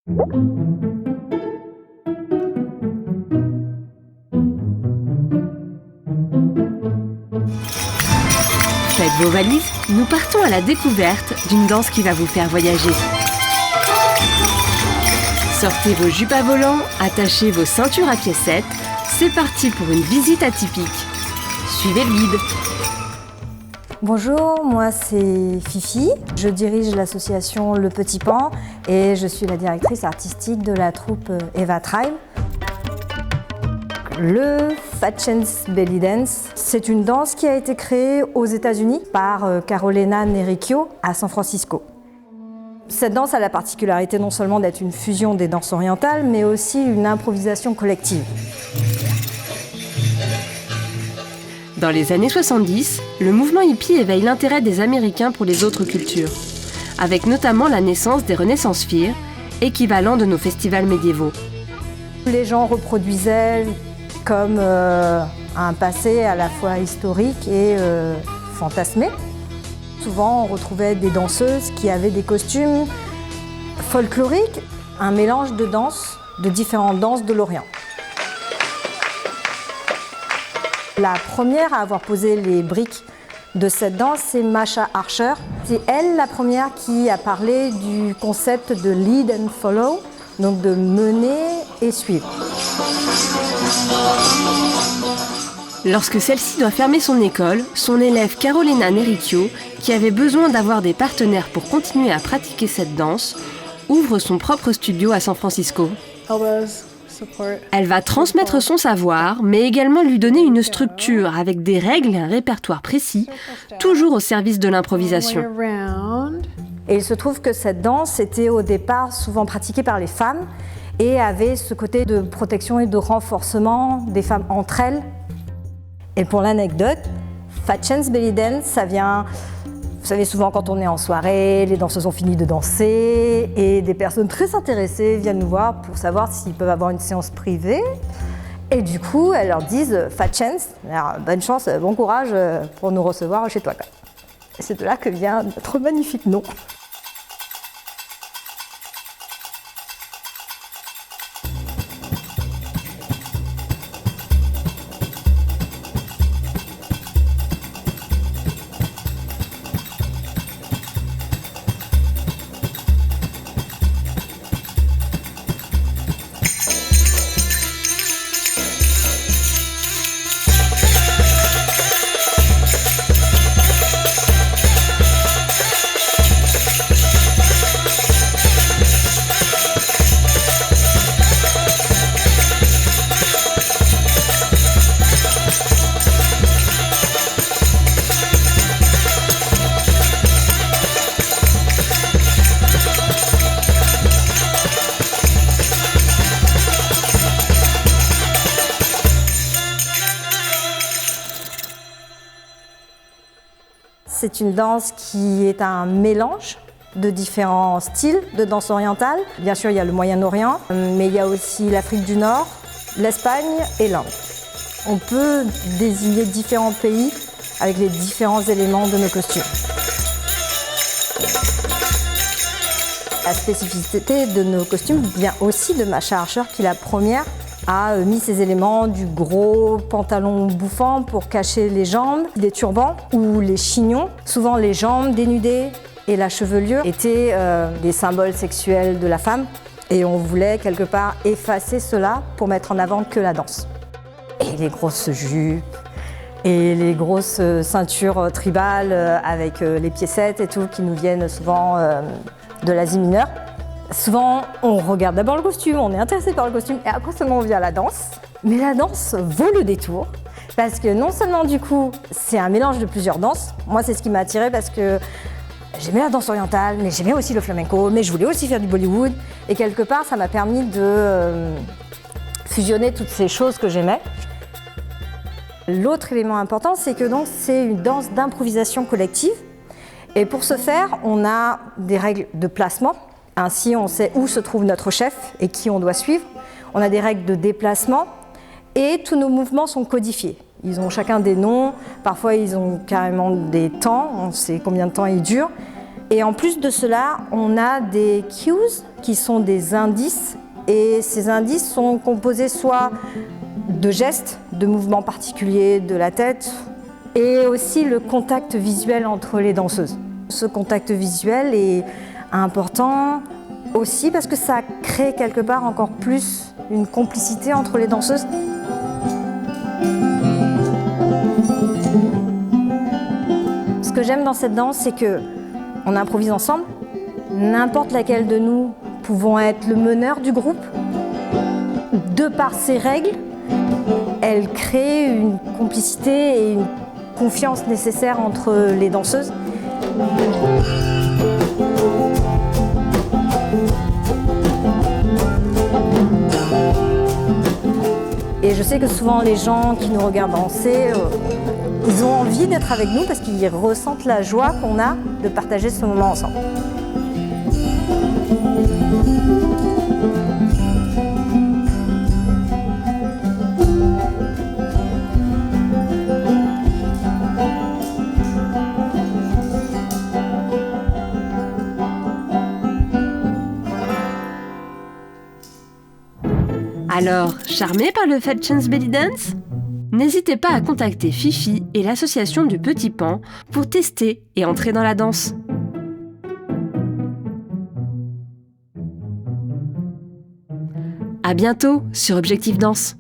Faites vos valises, nous partons à la découverte d'une danse qui va vous faire voyager. Sortez vos jupes à volants, attachez vos ceintures à piécettes. C'est parti pour une visite atypique. Suivez le guide. Bonjour, moi c'est Fifi. Je dirige l'association Le Petit Pan et je suis la directrice artistique de la troupe Eva Tribe. Le Fatchens Belly Dance, c'est une danse qui a été créée aux États-Unis par Carolina Nericchio à San Francisco. Cette danse a la particularité non seulement d'être une fusion des danses orientales, mais aussi une improvisation collective. Dans les années 70, le mouvement hippie éveille l'intérêt des Américains pour les autres cultures, avec notamment la naissance des Renaissance Fair, équivalent de nos festivals médiévaux. Les gens reproduisaient comme un passé à la fois historique et fantasmé. Souvent, on retrouvait des danseuses qui avaient des costumes folkloriques, un mélange de danses, de différentes danses de l'Orient. La première à avoir posé les briques de cette danse, c'est Masha Archer. C'est elle la première qui a parlé du concept de lead and follow, donc de mener et suivre. Lorsque celle-ci doit fermer son école, son élève Carolina Nericchio, qui avait besoin d'avoir des partenaires pour continuer à pratiquer cette danse, ouvre son propre studio à San Francisco. Elle va transmettre son savoir, mais également lui donner une structure avec des règles et un répertoire précis, toujours au service de l'improvisation. Et il se trouve que cette danse était au départ souvent pratiquée par les femmes et avait ce côté de protection et de renforcement des femmes entre elles. Et pour l'anecdote, Fatchens Belly Dance, ça vient, vous savez, souvent quand on est en soirée, les danseuses ont fini de danser et des personnes très intéressées viennent nous voir pour savoir s'ils peuvent avoir une séance privée. Et du coup, elles leur disent « Fatchens, bonne chance, bon courage pour nous recevoir chez toi. » Et c'est de là que vient notre magnifique nom. C'est une danse qui est un mélange de différents styles de danse orientale. Bien sûr, il y a le Moyen-Orient, mais il y a aussi l'Afrique du Nord, l'Espagne et l'Inde. On peut désigner différents pays avec les différents éléments de nos costumes. La spécificité de nos costumes vient aussi de Masha Archer, qui est la première a mis ces éléments du gros pantalon bouffant pour cacher les jambes, des turbans ou les chignons. Souvent les jambes dénudées et la chevelure étaient des symboles sexuels de la femme et on voulait quelque part effacer cela pour mettre en avant que la danse. Et les grosses jupes et les grosses ceintures tribales avec les piécettes et tout qui nous viennent souvent de l'Asie mineure. Souvent, on regarde d'abord le costume, on est intéressé par le costume et après seulement on vient à la danse. Mais la danse vaut le détour parce que non seulement du coup, c'est un mélange de plusieurs danses. Moi, c'est ce qui m'a attirée parce que j'aimais la danse orientale, mais j'aimais aussi le flamenco, mais je voulais aussi faire du Bollywood. Et quelque part, ça m'a permis de fusionner toutes ces choses que j'aimais. L'autre élément important, c'est que donc c'est une danse d'improvisation collective. Et pour ce faire, on a des règles de placement. Ainsi, on sait où se trouve notre chef et qui on doit suivre. On a des règles de déplacement et tous nos mouvements sont codifiés. Ils ont chacun des noms, parfois ils ont carrément des temps, on sait combien de temps ils durent. Et en plus de cela, on a des cues qui sont des indices. Et ces indices sont composés soit de gestes, de mouvements particuliers de la tête, et aussi le contact visuel entre les danseuses. Ce contact visuel est important aussi parce que ça crée quelque part encore plus une complicité entre les danseuses. Ce que j'aime dans cette danse, c'est qu'on improvise ensemble. N'importe laquelle de nous pouvons être le meneur du groupe. De par ces règles, elle crée une complicité et une confiance nécessaire entre les danseuses. Et je sais que souvent les gens qui nous regardent danser, ils ont envie d'être avec nous parce qu'ils ressentent la joie qu'on a de partager ce moment ensemble. Alors, charmé par le Fat Chance Belly Dance ? N'hésitez pas à contacter Fifi et l'association du Petit Pan pour tester et entrer dans la danse. À bientôt sur Objectif Danse.